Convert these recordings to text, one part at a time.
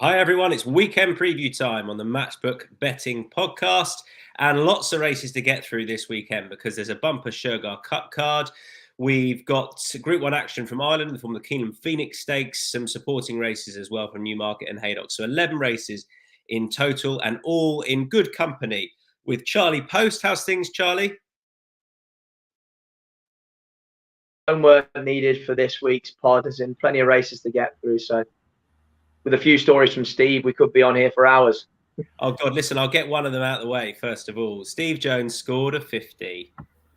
Hi everyone, it's weekend preview time on the Matchbook Betting Podcast, and lots of races to get through this weekend because there's a bumper Curragh Cup card. We've got Group 1 action from Ireland from the Keeneland Phoenix Stakes, some supporting races as well from Newmarket and Haydock. So 11 races in total and all in good company with Charlie Poste. How's things, Charlie? Homework needed for this week's pod, as in plenty of races to get through. So with a few stories from Steve, we could be on here for hours. Oh God, listen, I'll get one of them out of the way first of all. Steve Jones scored a 50.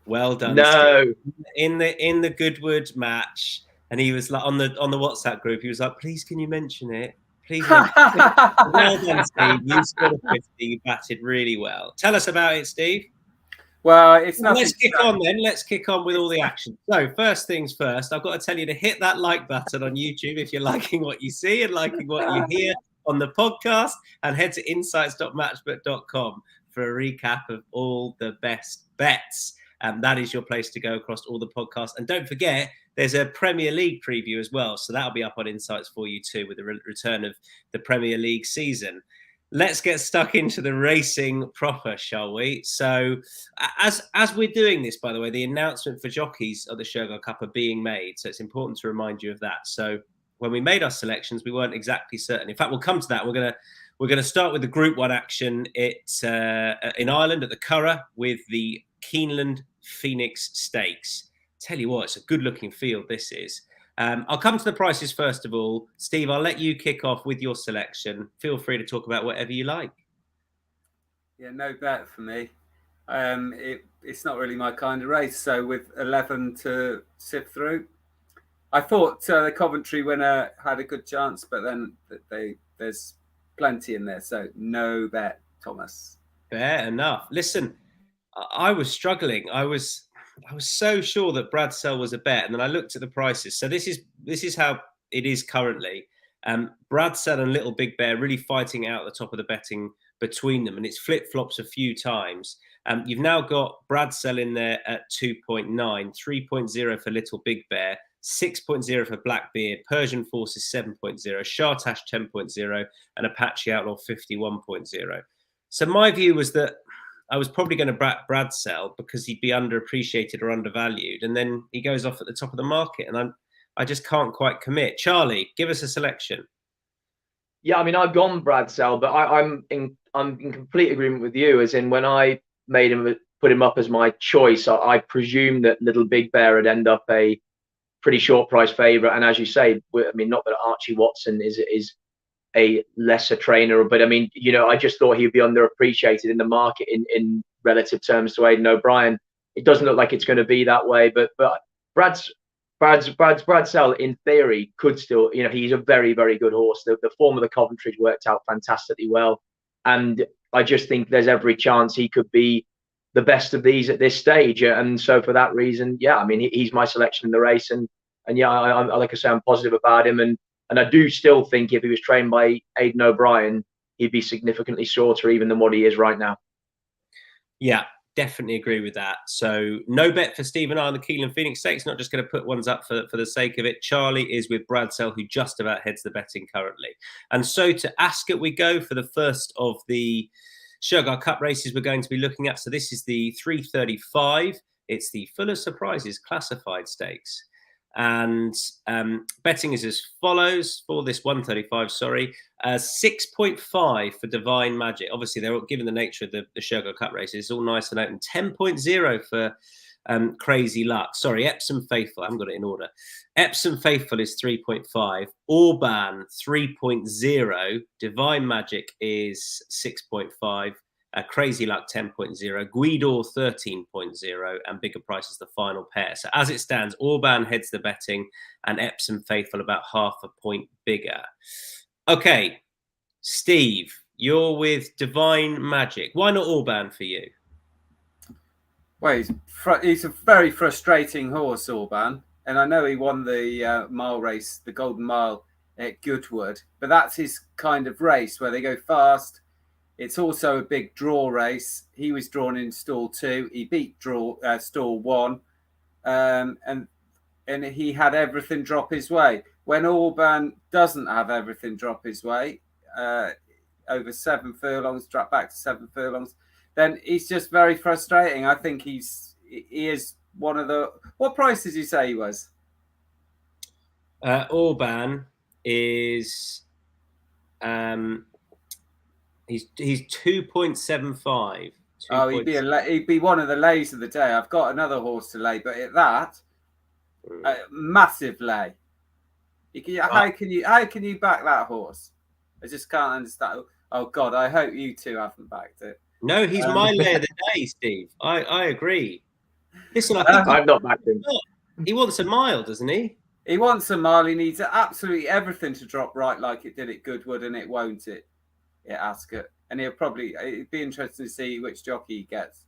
Well done, No. Steve. In the Goodwood match, and he was like on the WhatsApp group, he was like, please can you mention it? Please mention it. Well done, Steve. You scored a 50, you batted really well. Tell us about it, Steve. Well, it's nothing. Let's kick on then. Let's kick on with all the action. So first things first, I've got to tell you to hit that like button on YouTube if you're liking what you see and liking what you hear on the podcast, and head to insights.matchbook.com for a recap of all the best bets. That is your place to go across all the podcasts. And don't forget, there's a Premier League preview as well. So that'll be up on Insights for you too with the return of the Premier League season. Let's get stuck into the racing proper, shall we? So as we're doing this, by the way, the announcement for jockeys of the Curragh Cup are being made. So it's important to remind you of that. So when we made our selections, we weren't exactly certain. In fact, we'll come to that. We're going to start with the Group 1 action. It's in Ireland at the Curragh with the Keeneland Phoenix Stakes. Tell you what, it's a good-looking field, this is. I'll come to the prices first of all. Steve, I'll let you kick off with your selection. Feel free to talk about whatever you like. Yeah, no bet for me. It's not really my kind of race. So with 11 to sift through, I thought the Coventry winner had a good chance, but then there's plenty in there. So no bet, Thomas. Fair enough. Listen, I was struggling. I was so sure that Bradsell was a bet, and then I looked at the prices. So this is how it is currently. Bradsell and Little Big Bear really fighting out at the top of the betting between them, and it's flip-flops a few times. You've now got Bradsell in there at 2.9, 3.0 for Little Big Bear, 6.0 for Blackbeard, Persian Forces 7.0, Shartash 10.0, and Apache Outlaw 51.0. So my view was that I was probably going to back Bradsell because he'd be underappreciated or undervalued, and then he goes off at the top of the market, and I just can't quite commit. Charlie, give us a selection. Yeah, I mean, I've gone Bradsell, but I'm in complete agreement with you. As in, when I put him up as my choice, I presumed that Little Big Bear would end up a pretty short price favourite. And as you say, I mean, not that Archie Watson is a lesser trainer, but I mean, I just thought he'd be underappreciated in the market in relative terms to Aidan O'Brien. It doesn't look like it's going to be that way, but Bradsell in theory could still, he's a very, very good horse. The form of the Coventry's worked out fantastically well, and I just think there's every chance he could be the best of these at this stage. And so for that reason, yeah, I mean, he's my selection in the race, and yeah, I like I say, I'm positive about him, and I do still think if he was trained by Aidan O'Brien, he'd be significantly shorter even than what he is right now. Yeah, definitely agree with that. So no bet for Steve and I on the Keeneland Phoenix Stakes. Not just going to put ones up for the sake of it. Charlie is with Bradsell, who just about heads the betting currently. And so to Ascot we go for the first of the Curragh Cup races we're going to be looking at. So this is the 335. It's the Full of Surprises Classified Stakes. And betting is as follows for this 135, 6.5 for Divine Magic. Obviously, they're all, given the nature of the Curragh Cup races, it's all nice and open. 10.0 for Crazy Luck. Epsom Faithful. I haven't got it in order. Epsom Faithful is 3.5. Orban 3.0. Divine Magic is 6.5. Crazy Luck 10.0, Guido 13.0, and Bigger Price is the final pair. So as it stands, Orban heads the betting and Epsom Faithful about half a point bigger. Okay, Steve, you're with Divine Magic. Why not Orban for you? Well, he's a very frustrating horse, Orban. And I know he won the mile race, the Golden Mile at Goodwood, but that's his kind of race where they go fast. It's also a big draw race. He was drawn in stall 2. He beat stall 1, and he had everything drop his way. When Orban doesn't have everything drop his way, over 7 furlongs, drop back to 7 furlongs, then he's just very frustrating. I think he is one of the. What price did you say he was? Orban is he's 2.75. Oh, he'd be one of the lays of the day. I've got another horse to lay, but at that massive lay. How can you back that horse? I just can't understand. Oh God, I hope you two haven't backed it. No, he's my lay of the day, Steve. I agree. Listen, I think I've not backed him. He wants a mile, doesn't he? He wants a mile. He needs absolutely everything to drop right, like it did at Goodwood, and it won't. At Ascot, and it'd be interesting to see which jockey he gets.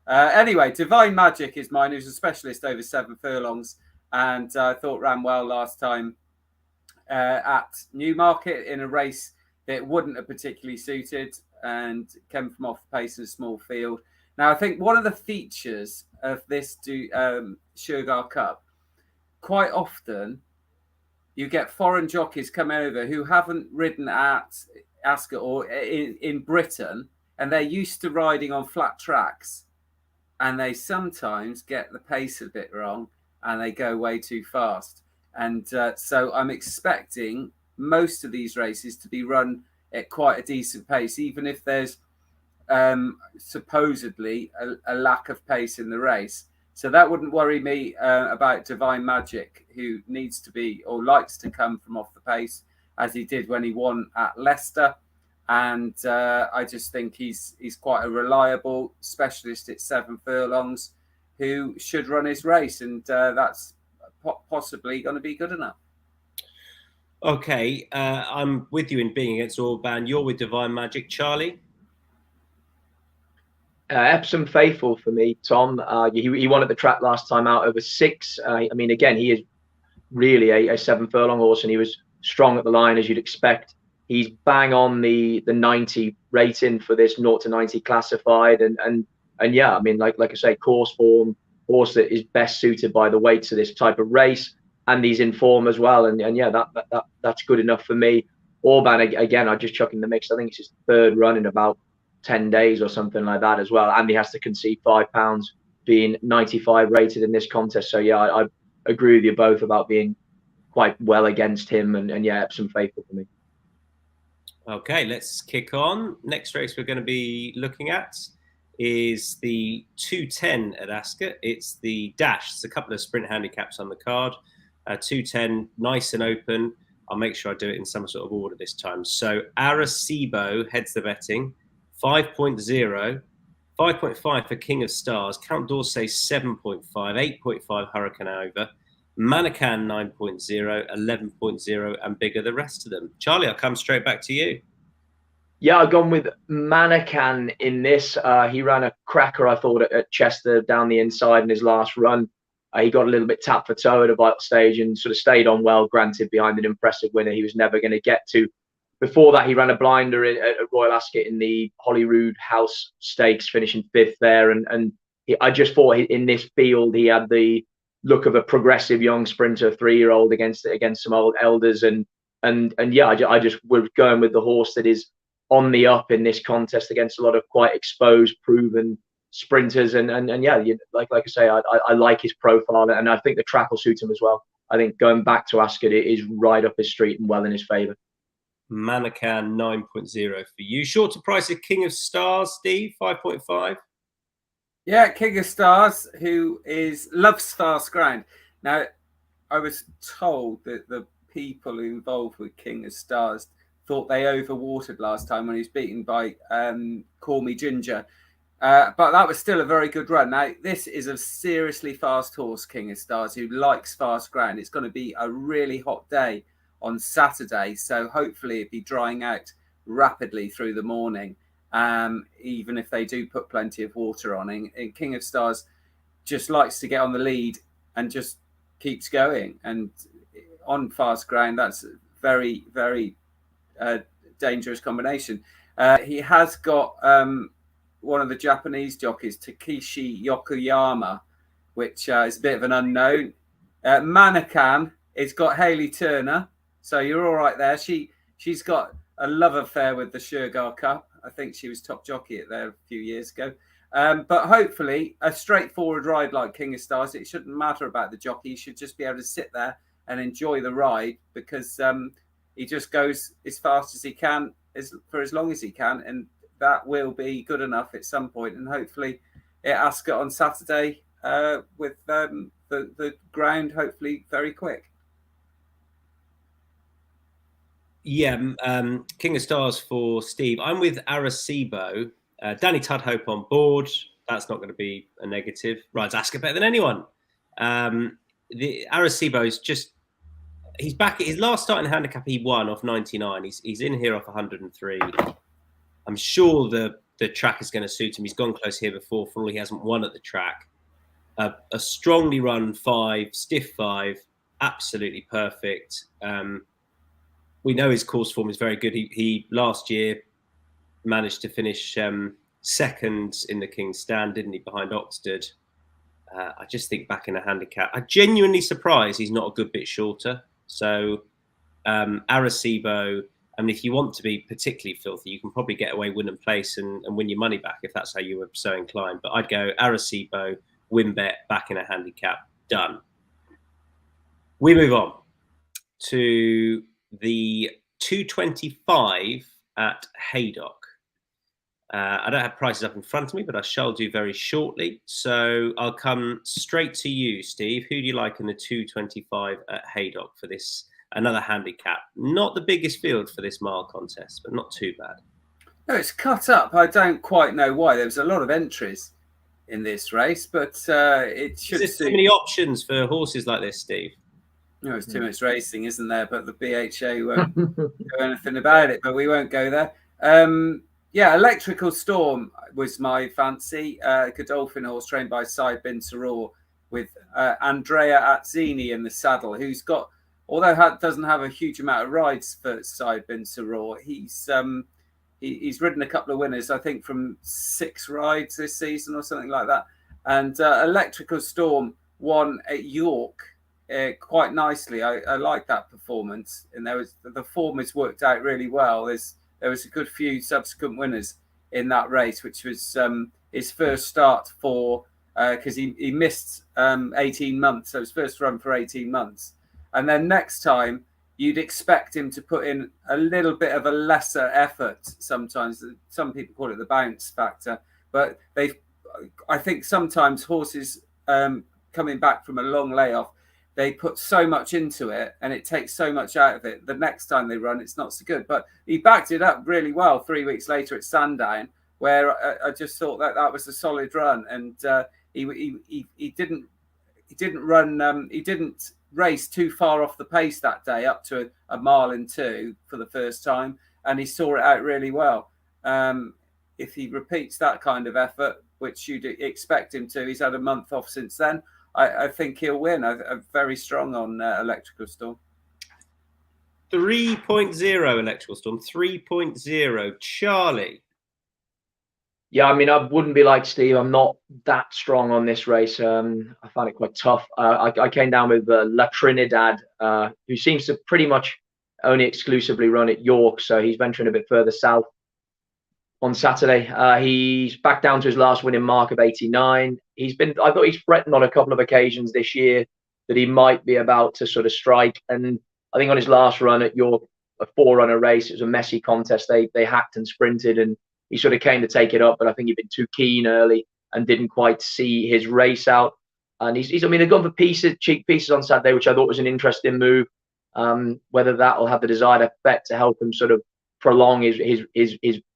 Anyway, Divine Magic is mine. Who's a specialist over 7 furlongs, and I thought ran well last time at Newmarket in a race that wouldn't have particularly suited, and came from off the pace in a small field. Now, I think one of the features of this Curragh Cup, quite often, you get foreign jockeys come over who haven't ridden at Ascot or in Britain, and they're used to riding on flat tracks, and they sometimes get the pace a bit wrong, and they go way too fast. And so I'm expecting most of these races to be run at quite a decent pace, even if there's supposedly a lack of pace in the race. So that wouldn't worry me about Divine Magic, who needs to be or likes to come from off the pace, as he did when he won at Leicester. And I just think he's quite a reliable specialist at 7 furlongs who should run his race, and that's possibly going to be good enough. Okay, I'm with you in being against Orban. You're with Divine Magic. Charlie? Epsom Faithful for me, Tom. He won at the track last time out over 6. I mean, again, he is really a 7 furlong horse, and he was strong at the line, as you'd expect. He's bang on the 90 rating for this 0 to 90 classified, and yeah, I mean, like I say, course form, horse that is best suited by the weights of this type of race, and he's in form as well, and yeah, that's good enough for me. Orban, again, I just chuck in the mix. I think it's his 3rd run in about 10 days or something like that as well, and he has to concede £5 being 95 rated in this contest. So yeah, I agree with you both about being quite well against him, and yeah, Epsom Faithful for me. Okay, let's kick on. Next race we're going to be looking at is the 210 at Ascot. It's the Dash. It's a couple of sprint handicaps on the card. 210, nice and open. I'll make sure I do it in some sort of order this time. So Arecibo heads the betting. 5.0, 5.5 for King of Stars. Count d'Orsay 7.5, 8.5 Hurricane over. Manacan 9.0, 11.0, and bigger the rest of them. Charlie, I'll come straight back to you. Yeah, I've gone with Manacan in this. He ran a cracker, I thought, at Chester down the inside in his last run. He got a little bit tap for toe at a vital stage and sort of stayed on well, granted, behind an impressive winner he was never going to get to. Before that, he ran a blinder at Royal Ascot in the Holyrood House Stakes, finishing 5th there. And I just thought in this field, he had the look of a progressive young sprinter, 3-year-old against some old elders. And yeah, I just was going with the horse that is on the up in this contest against a lot of quite exposed, proven sprinters. And yeah, like I say, I like his profile, and I think the track will suit him as well. I think going back to Ascot, it is right up his street and well in his favour. Manacan 9.0 for you. Shorter price of King of Stars, Steve, 5.5. Yeah, King of Stars, who loves fast ground. Now, I was told that the people involved with King of Stars thought they overwatered last time when he was beaten by Call Me Ginger. But that was still a very good run. Now, this is a seriously fast horse, King of Stars, who likes fast ground. It's going to be a really hot day on Saturday, so hopefully it'll be drying out rapidly through the morning, even if they do put plenty of water on. And King of Stars just likes to get on the lead and just keeps going. And on fast ground, that's a very, very dangerous combination. He has got one of the Japanese jockeys, Takeshi Yokoyama, which is a bit of an unknown. Manacan, it's got Hayley Turner, so you're all right there. She's got a love affair with the Curragh Cup. I think she was top jockey at there a few years ago. But hopefully a straightforward ride like King of Stars. It shouldn't matter about the jockey. He should just be able to sit there and enjoy the ride, because he just goes as fast as he can for as long as he can, and that will be good enough at some point. And hopefully at Ascot on Saturday with the ground hopefully very quick. Yeah, King of Stars for Steve. I'm with Arecibo. Danny Tudhope on board. That's not going to be a negative. Rides Ascot better than anyone. The Arecibo is just, he's back. His last starting handicap he won off 99. He's in here off 103. I'm sure the track is going to suit him. He's gone close here before. For all he hasn't won at the track. A strongly run 5, stiff 5, absolutely perfect. We know his course form is very good. He last year managed to finish second in the King's Stand, didn't he, behind Oxted? I just think back in a handicap, I'm genuinely surprised he's not a good bit shorter. So Arecibo, I mean, if you want to be particularly filthy, you can probably get away win and place and win your money back if that's how you were so inclined. But I'd go Arecibo, win bet, back in a handicap, done. We move on to the 225 at Haydock. I don't have prices up in front of me, but I shall do very shortly. So I'll come straight to you, Steve. Who do you like in the 225 at Haydock for this, another handicap? Not the biggest field for this mile contest, but not too bad. No, it's cut up. I don't quite know why. There was a lot of entries in this race, but it should. There's too many options for horses like this, Steve. No, it's too much racing, isn't there? But the BHA won't do anything about it. But we won't go there. Yeah, Electrical Storm was my fancy. Godolphin horse trained by Said Bin Saror with Andrea Azzini in the saddle, who's got, although doesn't have a huge amount of rides for Said Bin Saror, he's ridden a couple of winners, I think, from 6 rides this season or something like that. And Electrical Storm won at York quite nicely. I like that performance, and the form has worked out really well. There was a good few subsequent winners in that race, which was his first start for, because he missed 18 months, so his first run for 18 months. And then next time, you'd expect him to put in a little bit of a lesser effort sometimes. Some people call it the bounce factor, but I think sometimes horses coming back from a long layoff, they put so much into it and it takes so much out of it. The next time they run, it's not so good. But he backed it up really well 3 weeks later at Sandown, where I just thought that was a solid run. And he didn't race too far off the pace that day, up to a mile and 2 for the first time, and he saw it out really well. If he repeats that kind of effort, which you'd expect him to, he's had a month off since then, I think he'll win. I'm very strong on Electrical Storm. 3.0 Electrical Storm, 3.0. Charlie. Yeah, I mean, I wouldn't be like Steve. I'm not that strong on this race. I found it quite tough. I came down with La Trinidad, who seems to pretty much only exclusively run at York, so he's venturing a bit further south on Saturday. He's back down to his last winning mark of 89. I thought he's threatened on a couple of occasions this year that he might be about to sort of strike. And I think on his last run at York, a 4-runner race, it was a messy contest. They hacked and sprinted, and he sort of came to take it up, but I think he'd been too keen early and didn't quite see his race out. And I mean, they've gone for cheap pieces on Saturday, which I thought was an interesting move. Whether that will have the desired effect to help him sort of prolong his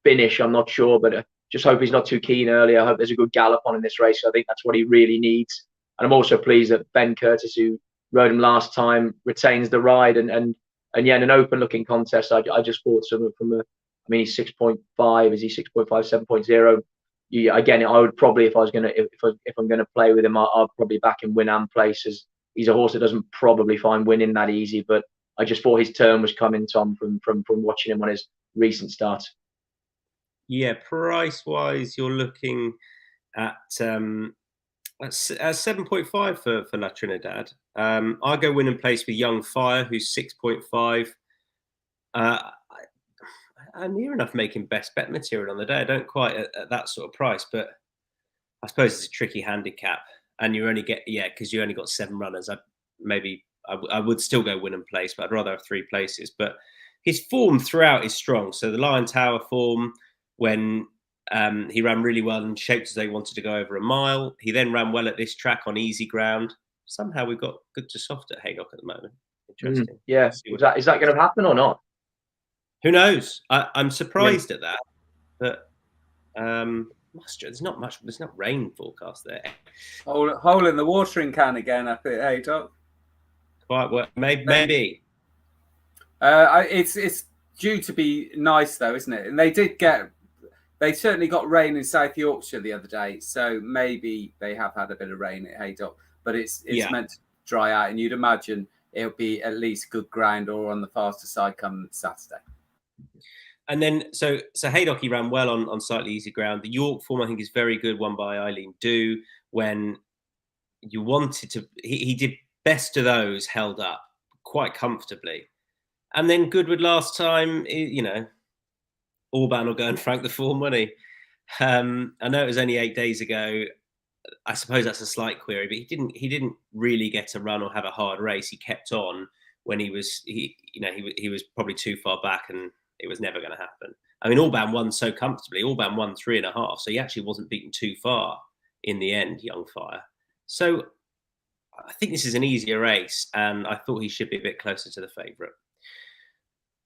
finish, I'm not sure, but just hope he's not too keen early. I hope there's a good gallop on in this race. I think that's what he really needs. And I'm also pleased that Ben Curtis, who rode him last time, retains the ride. And yeah, in an open looking contest, I just bought some from I mean, he's 6.5. Is he 6.5, 7.0? Yeah, again, I would probably, if I'm gonna play with him, I'll probably back him win and place, as he's a horse that doesn't probably find winning that easy. But I just thought his turn was coming, Tom, from watching him on his recent start. Yeah, price wise, you're looking at 7.5 for La Trinidad. I go win and place with Young Fire, who's 6.5. near enough making best bet material on the day. I don't quite at that sort of price, but I suppose it's a tricky handicap, and you only get because you only got 7 runners. I would still go win and place, but I'd rather have 3 places. But his form throughout is strong. So the Lion Tower form, when he ran really well and shaped as they wanted to go over a mile. He then ran well at this track on easy ground. Somehow we've got good to soft at Haydock at the moment. Interesting. Yeah. Is that going to happen or not? Who knows? I'm surprised at that. But there's not much. There's not rain forecast there. Hole in the watering can again up at Haydock. Quite well. Maybe. It's due to be nice though, isn't it? And they certainly got rain in South Yorkshire the other day, so maybe they have had a bit of rain at Haydock, but it's meant to dry out, and you'd imagine it'll be at least good ground or on the faster side come Saturday. And then so Haydock, he ran well on slightly easy ground. The York form, I think, is very good, won by Eileen Dew. When you wanted to, he did best of those, held up quite comfortably. And then Goodwood last time, Orban will go and frank the form, won't he? I know it was only 8 days ago. I suppose that's a slight query, but he didn't really get a run or have a hard race. He kept on when he was probably too far back, and it was never going to happen. I mean, Orban won so comfortably. Orban won 3.5, so he actually wasn't beaten too far in the end, Young Fire. So I think this is an easier race, and I thought he should be a bit closer to the favourite.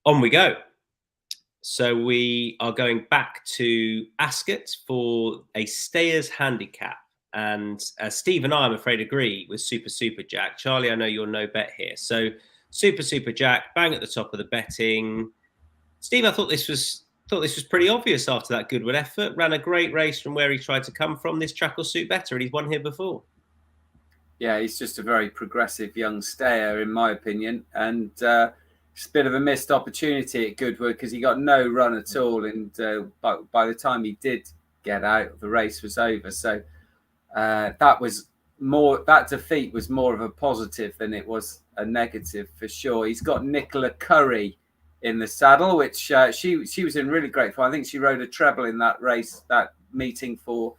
On we go. So we are going back to Ascot for a stayers handicap. And Steve and I, I'm afraid, agree with Super Jack. Charlie, I know you're no bet here. So Super Jack, bang at the top of the betting. Steve, I thought this was pretty obvious after that Goodwood effort. Ran a great race from where he tried to come from. This track will suit better, and he's won here before. Yeah, he's just a very progressive young stayer, in my opinion. And it's a bit of a missed opportunity at Goodwood because he got no run at all. And by the time he did get out, the race was over. So that defeat was more of a positive than it was a negative for sure. He's got Nicola Curragh in the saddle, which she was in really great form. I think she rode a treble in that race, that meeting for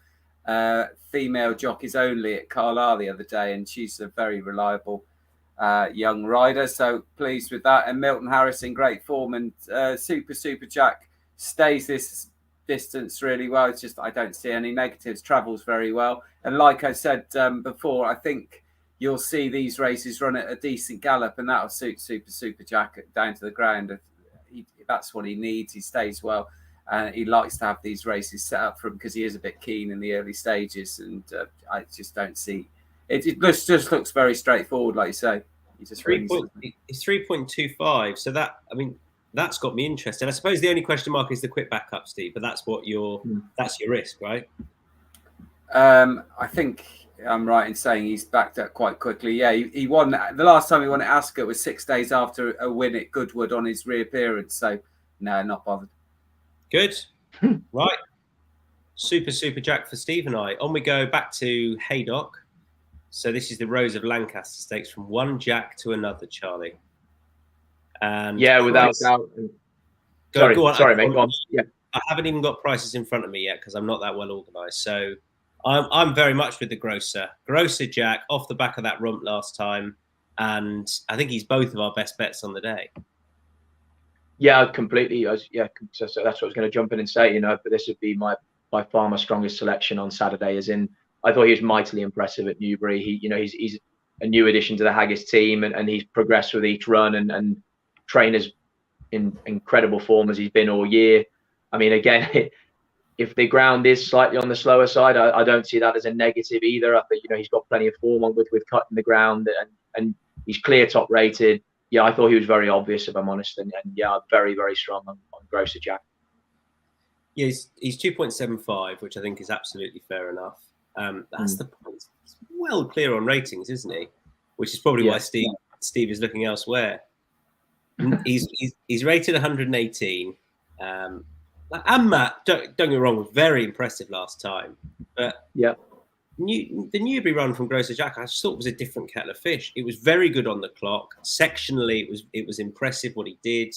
female jockeys only at Carragh the other day, and she's a very reliable young rider. So pleased with that. And Milton Harris in great form, and Super Jack stays this distance really well. It's just I don't see any negatives. Travels very well, and like I said before, I think you'll see these races run at a decent gallop, and that'll suit Super Jack down to the ground. That's what he needs. He stays well, and he likes to have these races set up for him because he is a bit keen in the early stages. And I just don't see it. It just looks very straightforward, like you say. It's 3.25. So that's got me interested. I suppose the only question mark is the quick backup, Steve. But that's that's your risk, right? I think I'm right in saying he's backed up quite quickly. Yeah, he won. The last time he won at Ascot was 6 days after a win at Goodwood on his reappearance. So, no, not bothered. Good. Right. Super Jack for Steve and I. On we go back to Haydock. So this is the Rose of Lancaster Stakes from one Jack to another, Charlie. And yeah, without doubt. Sorry, mate. Go on. Yeah. I haven't even got prices in front of me yet because I'm not that well organised. So I'm very much with the Grocer Jack off the back of that rump last time, and I think he's both of our best bets on the day. Yeah, completely. So that's what I was going to jump in and say. But this would be by far my strongest selection on Saturday. As in, I thought he was mightily impressive at Newbury. He's a new addition to the Haggis team, and he's progressed with each run, and trainers in incredible form as he's been all year. I mean, again. If the ground is slightly on the slower side, I don't see that as a negative either. I think he's got plenty of form on with cutting the ground, and he's clear top rated. Yeah, I thought he was very obvious, if I'm honest, and yeah, very, very strong on Grocer Jack. Yeah, he's 2.75, which I think is absolutely fair enough. That's the point. He's well clear on ratings, isn't he? Which is probably why Steve is looking elsewhere. He's rated 118. And Matt, don't get me wrong, was very impressive last time. But yeah, the Newbury run from Grocer Jack, I just thought was a different kettle of fish. It was very good on the clock. Sectionally, it was impressive what he did.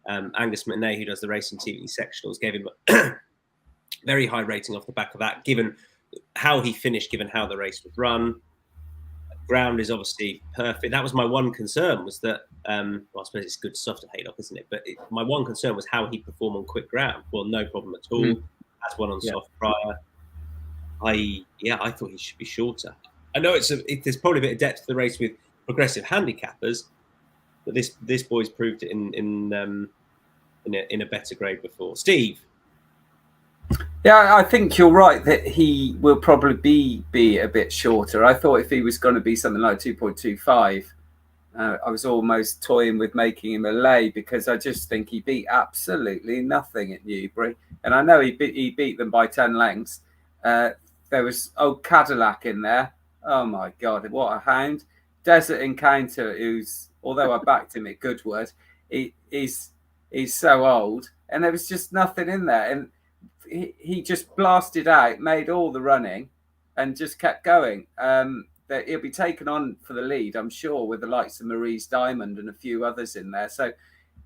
Angus McNay, who does the Racing TV sectionals, gave him a very high rating off the back of that, given how he finished, given how the race was run. Ground is obviously perfect. That was my one concern, was that, well, I suppose it's good stuff to Haydock, isn't it? But my one concern was how he performed on quick ground. Well, no problem at all. Has one on soft prior. I thought he should be shorter. I know there's probably a bit of depth to the race with progressive handicappers, but this boy's proved it in a better grade before. Steve. Yeah, I think you're right that he will probably be a bit shorter. I thought if he was going to be something like 2.25, I was almost toying with making him a lay, because I just think he beat absolutely nothing at Newbury. And I know he beat them by 10 lengths. There was old Cadillac in there. Oh, my God, what a hound. Desert Encounter, who's, although I backed him at Goodwood, he's so old. And there was just nothing in there. And he just blasted out, made all the running, and just kept going. That he'll be taken on for the lead, I'm sure, with the likes of Marie's Diamond and a few others in there. So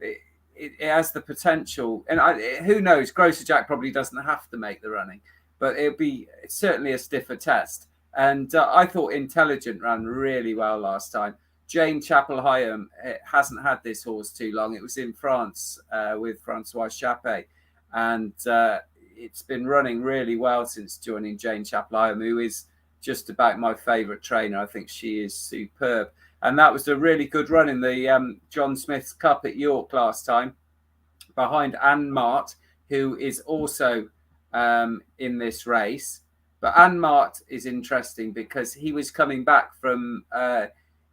it has the potential. And who knows? Grocer Jack probably doesn't have to make the running, but it'll be certainly a stiffer test. And I thought Intelligent ran really well last time. Jane Chapel-Hyam hasn't had this horse too long. It was in France with Francois Chappé, and it's been running really well since joining Jane Chapel-Hyam, who is just about my favourite trainer. I think she is superb. And that was a really good run in the John Smith's Cup at York last time, behind Anne Mart, who is also in this race. But Anne Mart is interesting because he was coming back from,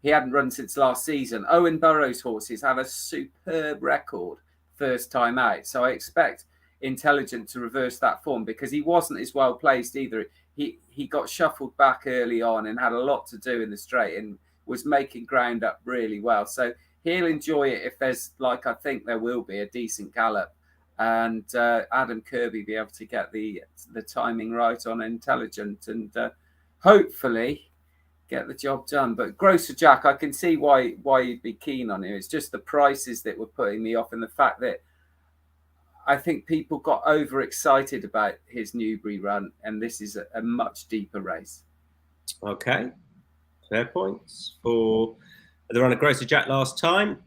he hadn't run since last season. Owen Burrows' horses have a superb record first time out. So I expect Intelligent to reverse that form, because he wasn't as well placed either. He got shuffled back early on and had a lot to do in the straight and was making ground up really well. So he'll enjoy it if there's, like I think there will be, a decent gallop, and Adam Kirby be able to get the timing right on Intelligent and hopefully get the job done. But Grocer Jack, I can see why you'd be keen on him. It's just the prices that were putting me off, and the fact that I think people got overexcited about his Newbury run, and this is a much deeper race. Okay, fair points for the run of Grocer Jack last time.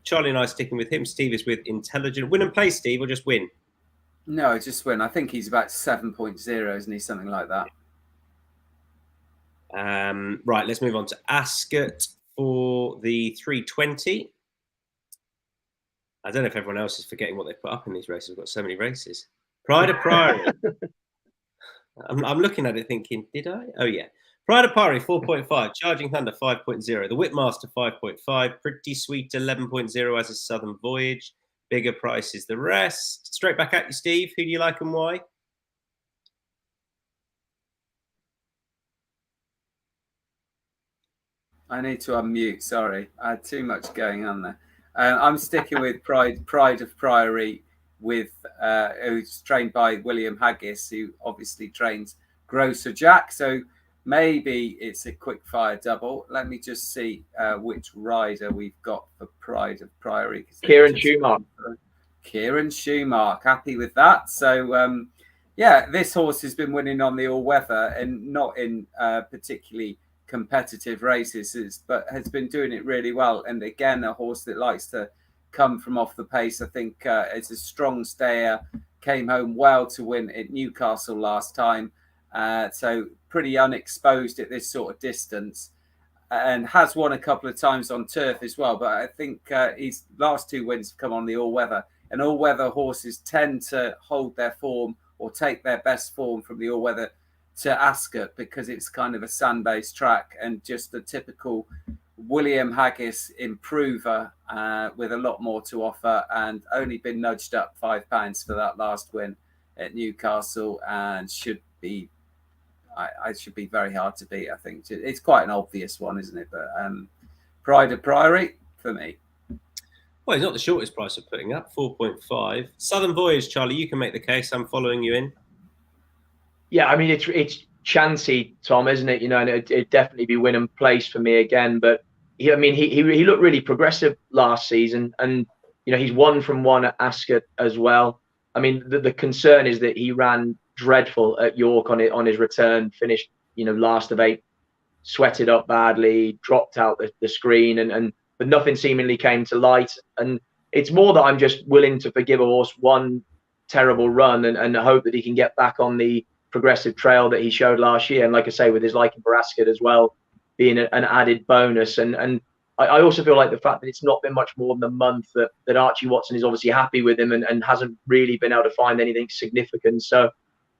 Charlie and I are sticking with him. Steve is with Intelligent. Win and play, Steve, or just win? No, just win. I think he's about 7.0, isn't he? Something like that. Right, let's move on to Ascot for the 320. I don't know if everyone else is forgetting what they put up in these races. We've got so many races. Pride of Priory. I'm looking at it thinking, did I? Oh, yeah. Pride of Priory, 4.5. Charging Thunder, 5.0. The Whipmaster, 5.5. Pretty Sweet, 11.0 as a Southern Voyage. Bigger prices the rest. Straight back at you, Steve. Who do you like and why? I need to unmute. Sorry. I had too much going on there. I'm sticking with Pride of Priory, who's trained by William Haggis, who obviously trains Grocer Jack. So maybe it's a quick fire double. Let me just see which rider we've got for Pride of Priory. Kieran Schumacher. Kieran Schumacher, happy with that. So yeah, this horse has been winning on the all-weather and not in particularly competitive races, but has been doing it really well. And again, a horse that likes to come from off the pace. I think it's a strong stayer, came home well to win at Newcastle last time, so pretty unexposed at this sort of distance, and has won a couple of times on turf as well. But I think his last two wins have come on the all-weather, and all-weather horses tend to hold their form or take their best form from the all-weather to Ascot, because it's kind of a sand-based track and just a typical William Haggis improver with a lot more to offer, and only been nudged up £5 for that last win at Newcastle, and should be very hard to beat. I think it's quite an obvious one, isn't it? But Pride of Priory for me. Well, he's not the shortest price of putting up, 4.5. Southern Voyage, Charlie, you can make the case. I'm following you in. Yeah, I mean, it's chancy, Tom, isn't it? You know, and it'd definitely be win and place for me again. But he looked really progressive last season, and You know, he's 1 from 1 at Ascot as well. I mean, the concern is that he ran dreadful at York on his return, finished, you know, last of 8, sweated up badly, dropped out the screen, but nothing seemingly came to light. And it's more that I'm just willing to forgive a horse one terrible run and hope that he can get back on the progressive trail that he showed last year. And like I say, with his liking for Ascot as well being an added bonus. And I also feel like the fact that it's not been much more than a month that Archie Watson is obviously happy with him and hasn't really been able to find anything significant. So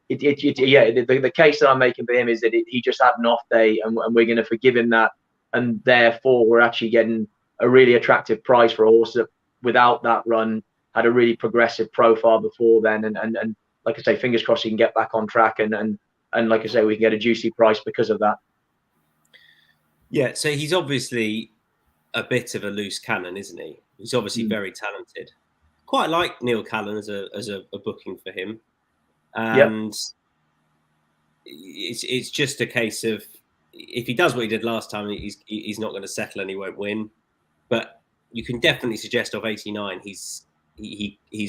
the case that I'm making for him is that he just had an off day, and we're going to forgive him that, and therefore we're actually getting a really attractive price for a horse that, without that run, had a really progressive profile before then. And like I say, fingers crossed he can get back on track, and like I say, we can get a juicy price because of that. Yeah, so he's obviously a bit of a loose cannon, isn't he? He's obviously very talented. Quite like Neil Callan as a booking for him. And it's just a case of, if he does what he did last time, he's not going to settle and he won't win. But you can definitely suggest of 89, he's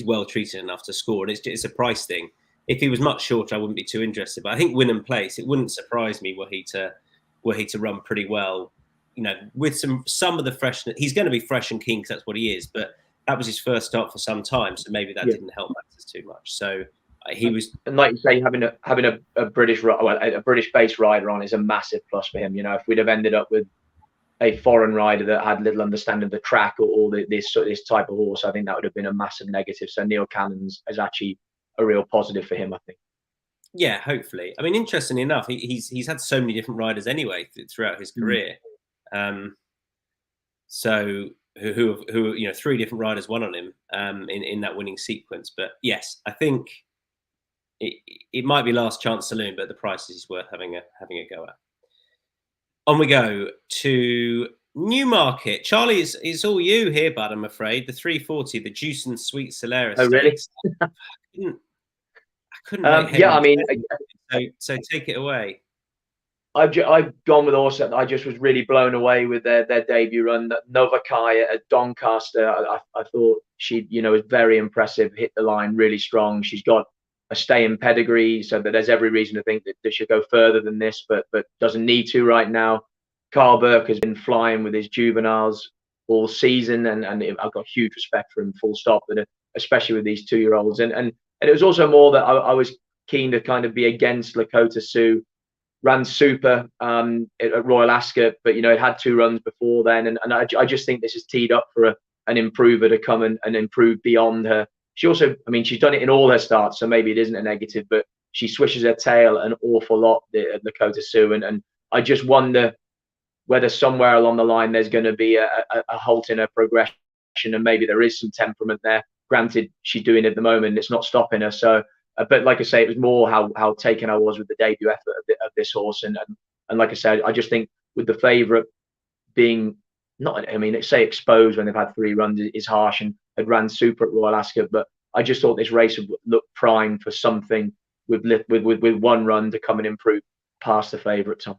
well treated enough to score, and it's a price thing. If he was much shorter, I wouldn't be too interested. But I think win and place, it wouldn't surprise me were he to run pretty well. You know, with some of the freshness, he's going to be fresh and keen because that's what he is. But that was his first start for some time, so maybe that didn't help matters too much. So he was, and like you say, having a British-based rider on is a massive plus for him. You know, if we'd have ended up with a foreign rider that had little understanding of the track or this type of horse, I think that would have been a massive negative. So Neil Cannon's is actually a real positive for him, I think. Yeah, hopefully. I mean, interestingly enough, he's had so many different riders anyway throughout his career. So who you know, 3 different riders won on him in that winning sequence. But yes, I think it might be last chance saloon, but the price is worth having a go at. On we go to Newmarket. Charlie, it's all you here, bud. I'm afraid the 340, the Juice and Sweet Solera. Oh, really? I couldn't. I mean, so take it away. I've gone with Orset. I just was really blown away with their debut run. Nova Kai at Doncaster. I thought she, you know, was very impressive. Hit the line really strong. She's got a stay-in pedigree, so that there's every reason to think that they should go further than this, but doesn't need to right now. Carl Burke has been flying with his juveniles all season, and I've got huge respect for him, full stop. But especially with these 2-year-olds, and it was also more that I was keen to kind of be against Lakota Sioux. Ran super at Royal Ascot, but you know, it had 2 runs before then, and I just think this is teed up for an improver to come and improve beyond her. She also, I mean, she's done it in all her starts, so maybe it isn't a negative, but she swishes her tail an awful lot at Lakota Sioux, and I just wonder whether somewhere along the line there's going to be a halt in her progression, and maybe there is some temperament there. Granted, she's doing it at the moment, it's not stopping her. So, but like I say, it was more how taken I was with the debut effort of this horse, and like I said, I just think with the favourite being not, I mean, say exposed when they've had 3 runs is harsh, and had ran super at Royal Ascot, but I just thought this race would look primed for something with 1 run to come and improve past the favourite, Tom.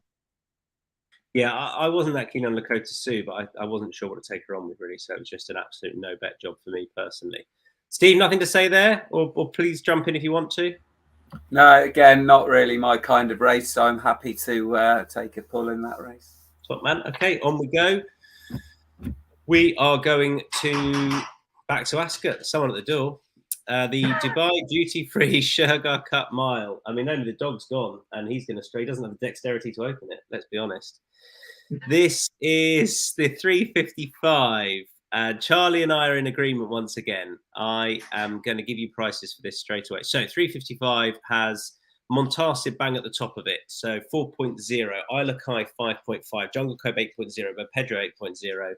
Yeah, I wasn't that keen on Lakota Sioux, but I wasn't sure what to take her on with, really. So it was just an absolute no-bet job for me personally. Steve, nothing to say there? Or please jump in if you want to. No, again, not really my kind of race, so I'm happy to take a pull in that race. Top man. Okay, on we go. We are going back to Ascot. Someone at the door. The Dubai duty-free Curragh Cup Mile. I mean, only the dog's gone, and he's going to stray. He doesn't have the dexterity to open it. Let's be honest. This is the 355. Charlie and I are in agreement once again. I am going to give you prices for this straight away. So 355 has Montasib bang at the top of it. So 4.0, Isla Kai 5.5, Jungle Cope 8.0, but Pedro 8.0.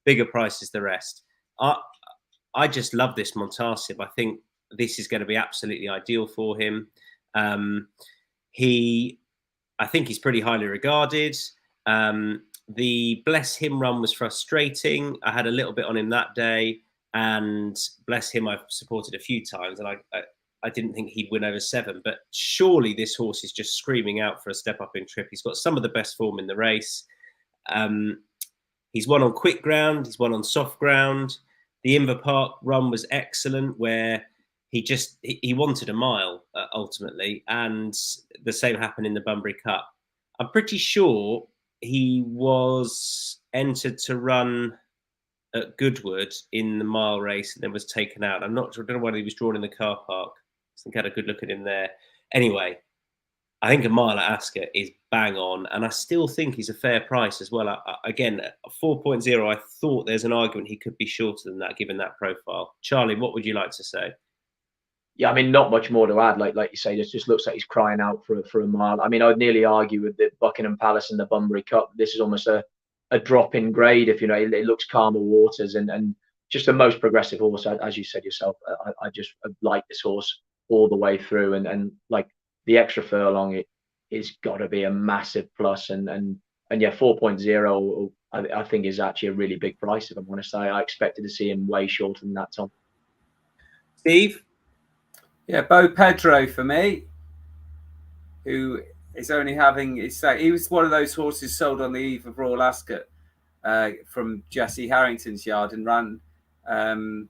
Bigger prices the rest. I just love this Montasib. I think this is going to be absolutely ideal for him. I think he's pretty highly regarded. The Bless Him run was frustrating. I had a little bit on him that day, and Bless Him I've supported a few times, and I didn't think he'd win over 7. But surely this horse is just screaming out for a step up in trip. He's got some of the best form in the race. He's won on quick ground. He's won on soft ground. The Inver Park run was excellent, where he wanted a mile ultimately, and the same happened in the Bunbury Cup. I'm pretty sure he was entered to run at Goodwood in the mile race and then was taken out. I'm not sure. I don't know whether he was drawn in the car park. I think I had a good look at him there. Anyway, I think a mile at Ascot is bang on, and I still think he's a fair price as well. Again, 4.0, I thought there's an argument he could be shorter than that, given that profile. Charlie, what would you like to say? Yeah, I mean, not much more to add. Like you say, it just looks like he's crying out for a mile. I mean, I'd nearly argue with the Buckingham Palace and the Bunbury Cup. This is almost a drop in grade. If you know, it looks calmer waters and just the most progressive horse, as you said yourself. I just like this horse all the way through, and like the extra furlong, it is got to be a massive plus. And yeah, 4.0, I think is actually a really big price. If I'm honest, say I expected to see him way shorter than that, Tom. Steve? Yeah, Bo Pedro for me, who is only having he was one of those horses sold on the eve of Royal Ascot from Jesse Harrington's yard and ran. Am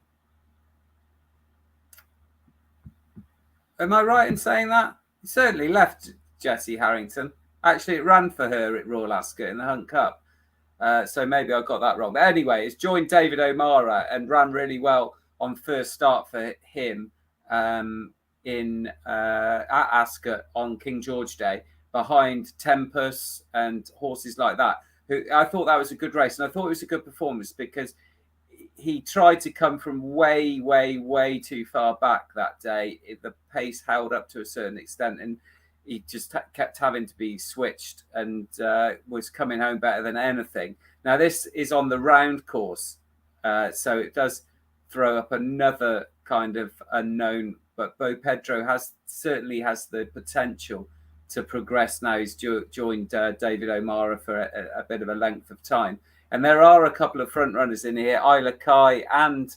I right in saying that? He certainly left Jesse Harrington. Actually, it ran for her at Royal Ascot in the Hunt Cup. So maybe I got that wrong. But anyway, it's joined David O'Mara and ran really well on first start for him at Ascot on King George Day behind Tempest and horses like that. I thought that was a good race, and I thought it was a good performance because he tried to come from way, way, way too far back that day. The pace held up to a certain extent, and he just kept having to be switched and was coming home better than anything. Now, this is on the round course, so it does throw up another kind of unknown, but Bo Pedro certainly has the potential to progress now. He's joined David O'Mara for a bit of a length of time. And there are a couple of front runners in here, Isla Kai and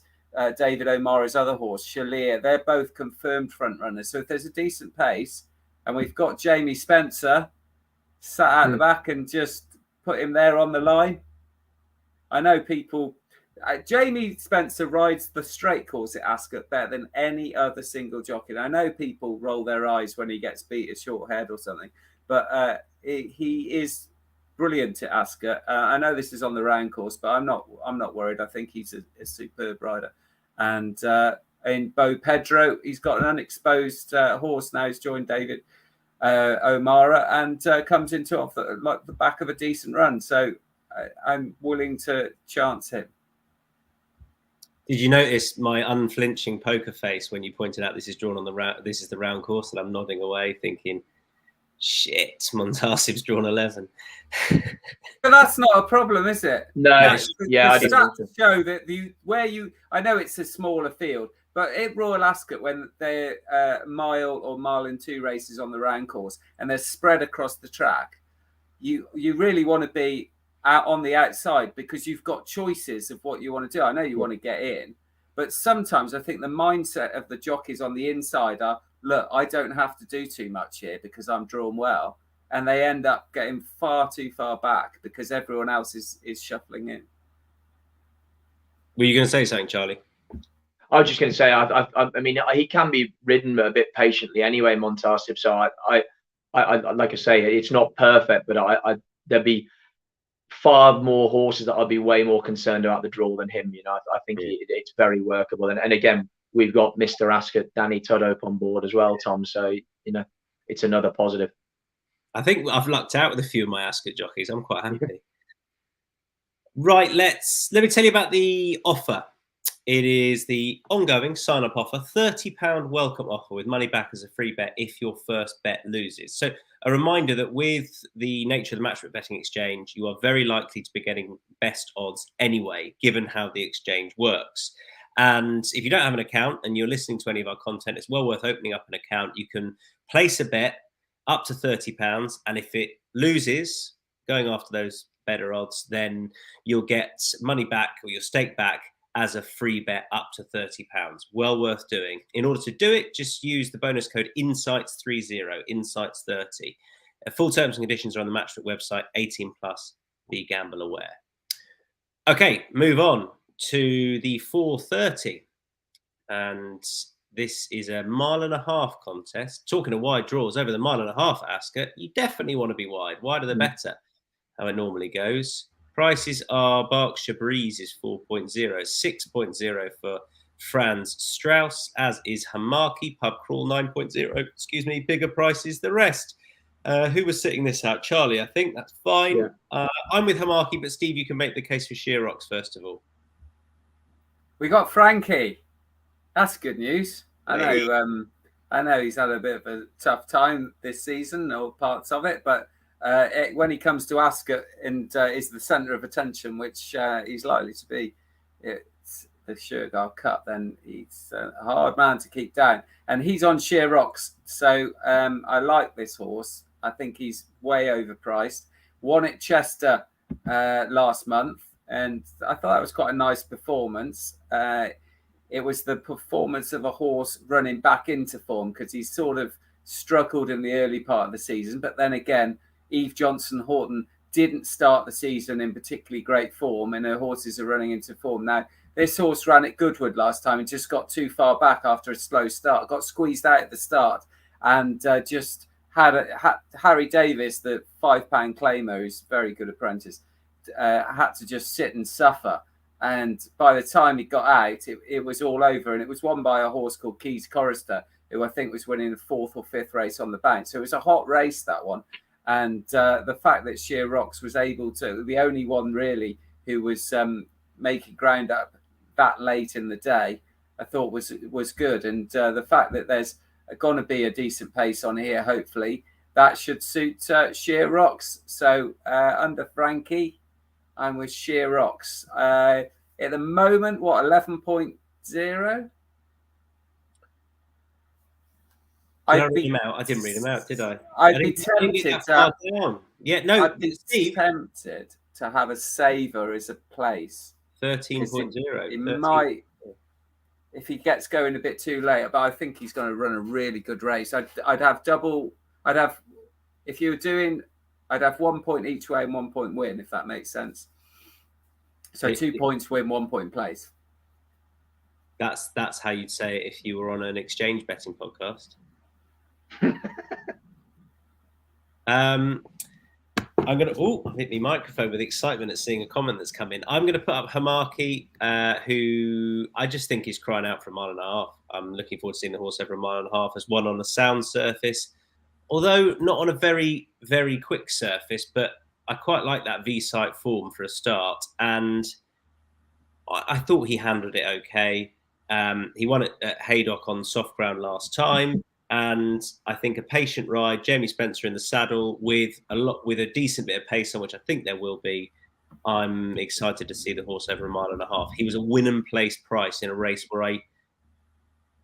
David O'Mara's other horse, Shaleer. They're both confirmed front runners. So if there's a decent pace, and we've got Jamie Spencer sat at the back and just put him there on the line. I know people... Jamie Spencer rides the straight course at Ascot better than any other single jockey. I know people roll their eyes when he gets beat a short head or something, but he is brilliant at Ascot. I know this is on the round course, but I'm not worried. I think he's a superb rider. And in Bo Pedro, he's got an unexposed horse now. He's joined David O'Mara and comes into off the back of a decent run. So I'm willing to chance him. Did you notice my unflinching poker face when you pointed out this is drawn on the round? This is the round course, and I'm nodding away, thinking, "Shit, Montasib's drawn 11." But that's not a problem, is it? No, yeah, the stats show that I know it's a smaller field, but at Royal Ascot, when they're mile or mile and two races on the round course, and they're spread across the track, you really want to be out on the outside because you've got choices of what you want to do. I know you want to get in, but sometimes I think the mindset of the jockeys on the inside are, look, I don't have to do too much here because I'm drawn well. And they end up getting far too far back because everyone else is shuffling in. Were you going to say something, Charlie? I was just going to say, I mean, he can be ridden a bit patiently anyway, Montasib. So I like I say, it's not perfect, but there'd be far more horses that I'd be way more concerned about the draw than him. You know, I think it's very workable. And again, we've got Mr. Ascot, Danny Tudhope on board as well, Tom. So, you know, it's another positive. I think I've lucked out with a few of my Ascot jockeys. I'm quite happy. Right, let me tell you about the offer. It is the ongoing sign-up offer, £30 welcome offer with money back as a free bet if your first bet loses. So a reminder that with the nature of the matchbook betting exchange, you are very likely to be getting best odds anyway, given how the exchange works. And if you don't have an account and you're listening to any of our content, it's well worth opening up an account. You can place a bet up to £30, and if it loses, going after those better odds, then you'll get money back or your stake back as a free bet up to £30. Well worth doing. In order to do it, just use the bonus code INSIGHTS30, INSIGHTS30. Full terms and conditions are on the Matchbook website, 18+, be gamble aware. Okay, move on. to the 4:30, and this is a 1.5-mile contest. Talking of wide draws, over the 1.5 mile at Ascot, you definitely want to be wide. Wider the better, how it normally goes. Prices are Berkshire Breeze is 4.0, 6.0 for Franz Strauss, as is Hamaki Pub Crawl 9.0. Excuse me, bigger prices the rest. Who was sitting this out? Charlie, I think that's fine. Yeah. I'm with Hamaki, but Steve, you can make the case for Sheer Rocks first of all. We got Frankie. That's good news. I know he's had a bit of a tough time this season, or parts of it, but when he comes to Ascot and is the centre of attention, which he's likely to be, it's the Curragh Cup, then he's a hard man to keep down. And he's on Sheer Rocks, so I like this horse. I think he's way overpriced. Won at Chester last month, and I thought that was quite a nice performance. It was the performance of a horse running back into form, because he sort of struggled in the early part of the season. But then again, Eve Johnson Horton didn't start the season in particularly great form, and her horses are running into form. Now, this horse ran at Goodwood last time and just got too far back after a slow start, got squeezed out at the start, and just had Harry Davis, the £5 claimer, who's a very good apprentice, had to just sit and suffer. And by the time he got out, it was all over. And it was won by a horse called Keys Chorister, who I think was winning the 4th or 5th race on the bounce. So it was a hot race, that one. And the fact that Sheer Rocks was able to, the only one really who was making ground up that late in the day, I thought was good. And the fact that there's going to be a decent pace on here, hopefully, that should suit Sheer Rocks. So under Frankie, I'm with Sheer Rocks. At the moment, 11.0? I didn't read them out, did I? I'd be tempted to. Yeah, no, I'd be tempted to have a saver as a place. 13.0. It might, if he gets going a bit too late, but I think he's going to run a really good race. I'd have if you were doing, I'd have 1 point each way and 1 point win, if that makes sense. So 2 points win, 1 point place. That's how you'd say it if you were on an exchange betting podcast. I'm going to hit the microphone with excitement at seeing a comment that's come in. I'm going to put up Hamaki, who I just think is crying out for 1.5 miles. I'm looking forward to seeing the horse over 1.5 miles. Has won on a sound surface, although not on a very, very quick surface, but I quite like that V-site form for a start. And I thought he handled it okay. He won at Haydock on soft ground last time. And I think a patient ride, Jamie Spencer in the saddle with a decent bit of pace on, which I think there will be. I'm excited to see the horse over 1.5 miles. He was a win and place price in a race where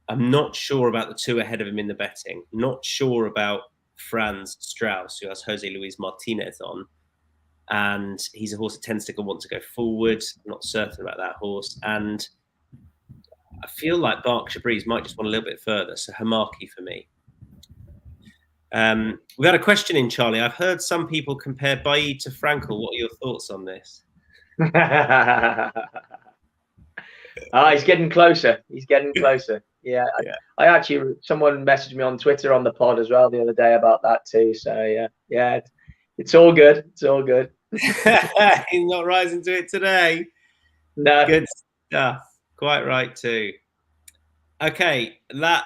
I'm not sure about the two ahead of him in the betting. Not sure about Franz Strauss, who has Jose Luis Martinez on. And he's a horse that tends to want to go forward. I'm not certain about that horse. And I feel like Berkshire Breeze might just want a little bit further. So Hamaki for me. We've had a question in, Charlie. I've heard some people compare Bailly to Frankel. What are your thoughts on this? He's getting closer. He's getting closer. Yeah. I actually, someone messaged me on Twitter on the pod as well the other day about that too. So yeah, it's all good. It's all good. He's not rising to it today. No. Good stuff. Quite right too. Okay,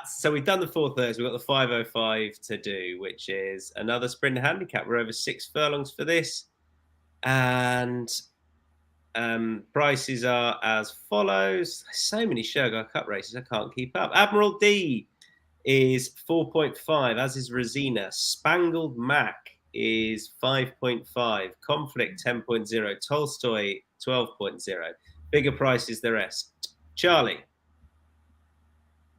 so we've done the 4:30. We've got the 5:05 to do, which is another sprint handicap. We're over 6 furlongs for this, and prices are as follows. So many Curragh Cup races, I can't keep up. Admiral D is 4.5, as is Rosina. Spangled Mac is 5.5. Conflict 10.0. Tolstoy 12.0. Bigger prices the rest. Charlie.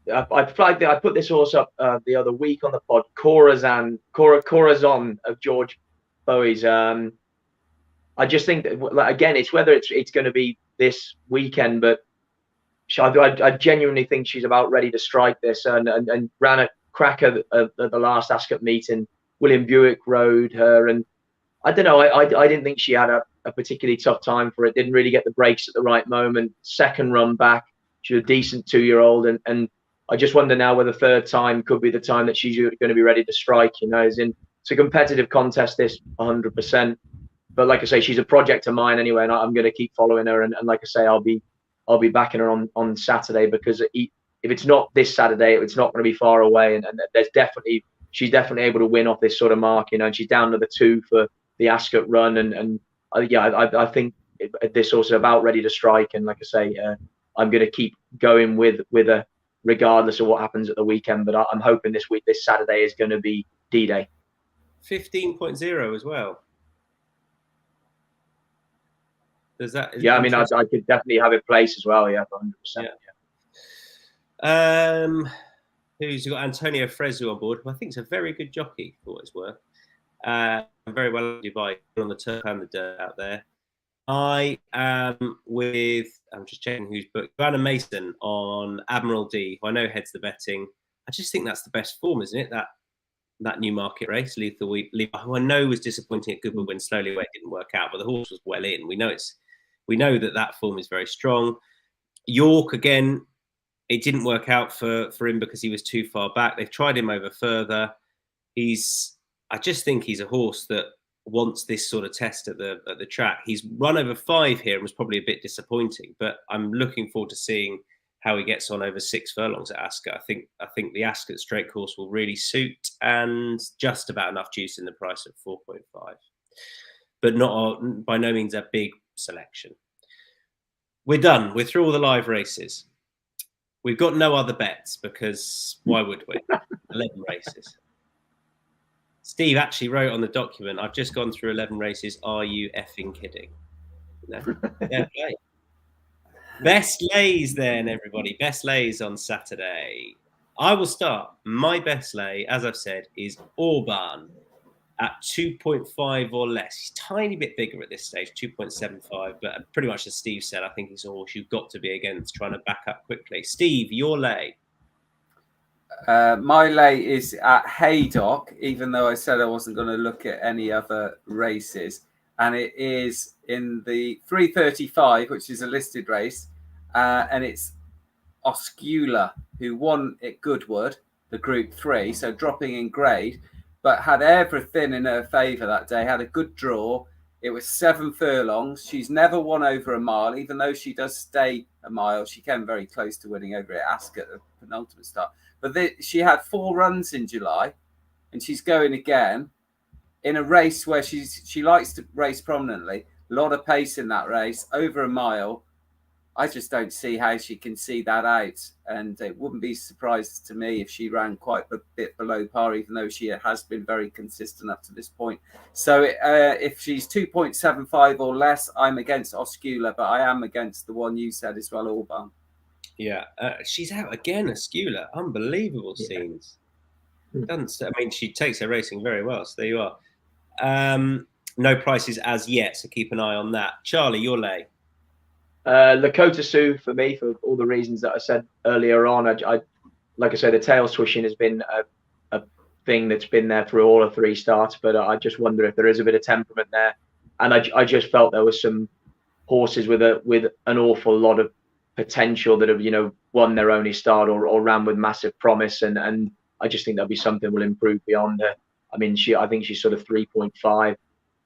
I put this horse up the other week on the pod. Corazon of George Bowie's. I just think that, again, it's whether it's going to be this weekend, but I genuinely think she's about ready to strike this, and ran a cracker at the last Ascot meeting. William Buick rode her, and I don't know. I didn't think she had a particularly tough time for it. Didn't really get the breaks at the right moment. Second run back, she's a decent 2-year-old, and I just wonder now whether third time could be the time that she's going to be ready to strike. As in, it's a competitive contest, this 100%. But like I say, she's a project of mine anyway, and I'm going to keep following her. And like I say, I'll be backing her on Saturday, because if it's not this Saturday, it's not going to be far away. And she's definitely able to win off this sort of mark, and she's down to the 2 for the Ascot run. And I think this also about ready to strike. And like I say, I'm going to keep going with her regardless of what happens at the weekend. But I'm hoping this Saturday is going to be D-Day. 15.0 as well. Does that? Yeah, I mean, I could definitely have it placed as well. Yeah, 100%. Yeah. Who's got Antonio Fresu on board, who I think is a very good jockey for what it's worth. Very well Dubai on the turf and the dirt out there. I am with, I'm just checking who's booked, Joanna Mason on Admiral D, who I know heads the betting. I just think that's the best form, isn't it? That Newmarket race, Lethal Week, who I know was disappointing at Goodwood when slowly away, it didn't work out, but the horse was well in. We know that form is very strong. York, again, it didn't work out for him because he was too far back. They've tried him over further. I just think he's a horse that wants this sort of test at the track. He's run over 5 here and was probably a bit disappointing, but I'm looking forward to seeing how he gets on over 6 furlongs at Ascot. I think the Ascot straight course will really suit, and just about enough juice in the price at 4.5, but not by no means a big selection. We're done. We're through all the live races. We've got no other bets because why would we? 11 races. Steve actually wrote on the document, I've just gone through 11 races. Are you effing kidding? No. Yeah, okay. Best lays then, everybody. Best lays on Saturday. I will start. My best lay, as I've said, is Orban at 2.5 or less. He's a tiny bit bigger at this stage, 2.75, but pretty much as Steve said, I think he's a horse you've got to be against, trying to back up quickly. Steve, your lay. My lay is at Haydock, even though I said I wasn't going to look at any other races. And it is in the 335, which is a listed race. And it's Oscula, who won at Goodwood, the Group 3, so dropping in grade, but had everything in her favour that day, had a good draw. It was 7 furlongs. She's never won over a mile, even though she does stay a mile. She came very close to winning over at Ascot, the penultimate start. But she had 4 runs in July, and she's going again in a race where she likes to race prominently. A lot of pace in that race, over a mile. I just don't see how she can see that out. And it wouldn't be surprised to me if she ran quite a bit below par, even though she has been very consistent up to this point. So if she's 2.75 or less, I'm against Oscula, but I am against the one you said as well, Orban. Yeah, she's out again, Ascula. Unbelievable scenes. She takes her racing very well, so there you are. No prices as yet, so keep an eye on that. Charlie, your lay. Lakota Sioux for me, for all the reasons that I said earlier on. I like I say, the tail swishing has been a thing that's been there through all of 3 starts, but I just wonder if there is a bit of temperament there. And I just felt there was some horses with an awful lot of potential that have won their only start or ran with massive promise, and I just think there'll be something will improve beyond her. I mean, I think she's sort of 3.5.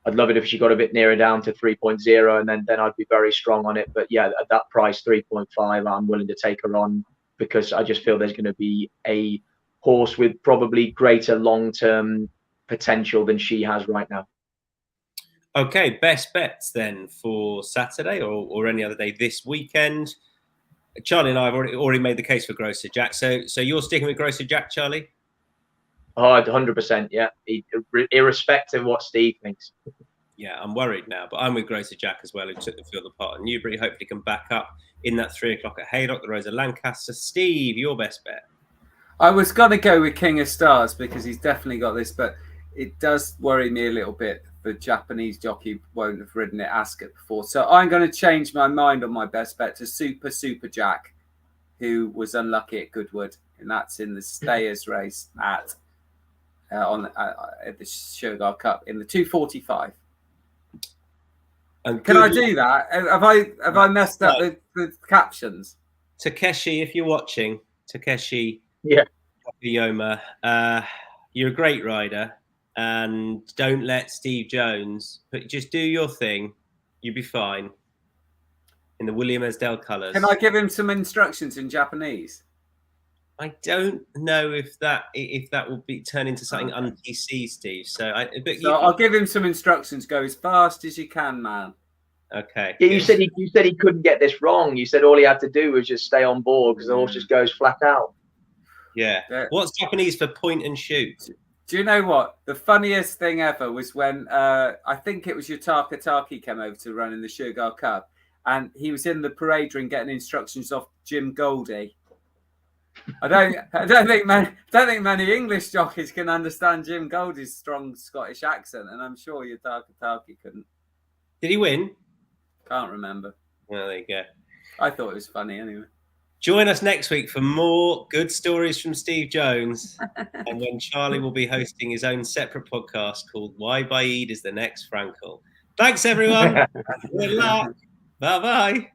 I'd love it if she got a bit nearer down to 3.0, and then I'd be very strong on it. But yeah, at that price, 3.5, I'm willing to take her on, because I just feel there's going to be a horse with probably greater long-term potential than she has right now. Okay, best bets then for Saturday or any other day this weekend. Charlie and I have already made the case for Grocer Jack. So you're sticking with Grocer Jack, Charlie? Oh, 100%, yeah. Irrespective of what Steve thinks. Yeah, I'm worried now, but I'm with Grocer Jack as well, who took the field apart at Newbury. Hopefully can back up in that 3 o'clock at Haydock, the Rosa Lancaster. Steve, your best bet? I was going to go with King of Stars because he's definitely got this, but it does worry me a little bit. The Japanese jockey won't have ridden at Ascot before. So I'm going to change my mind on my best bet to Super Jack, who was unlucky at Goodwood, and that's in the Stayers race at the Curragh Cup in the 245. And Can I good do that? Have I messed up the captions? Takeshi, if you're watching, Takeshi Yeah. Yoma, you're a great rider, and don't let Steve Jones. But just do your thing. You'll be fine. In the William Esdale colours. Can I give him some instructions in Japanese? I don't know if that will be turn into something un-PC, Steve. I'll give him some instructions. Go as fast as you can, man. Okay. Yeah, you said he couldn't get this wrong. You said all he had to do was just stay on board because the horse just goes flat out. Yeah. What's Japanese for point and shoot? Do you know what? The funniest thing ever was when I think it was Yutaka Taki came over to run in the Sugar Cup, and he was in the parade ring getting instructions off Jim Goldie. I don't think many English jockeys can understand Jim Goldie's strong Scottish accent, and I'm sure Yutaka Taki couldn't. Did he win? Can't remember. Well, there you go. I thought it was funny anyway. Join us next week for more good stories from Steve Jones, and when Charlie will be hosting his own separate podcast called Why Baaeed is the Next Frankel. Thanks, everyone. Good luck. Bye-bye.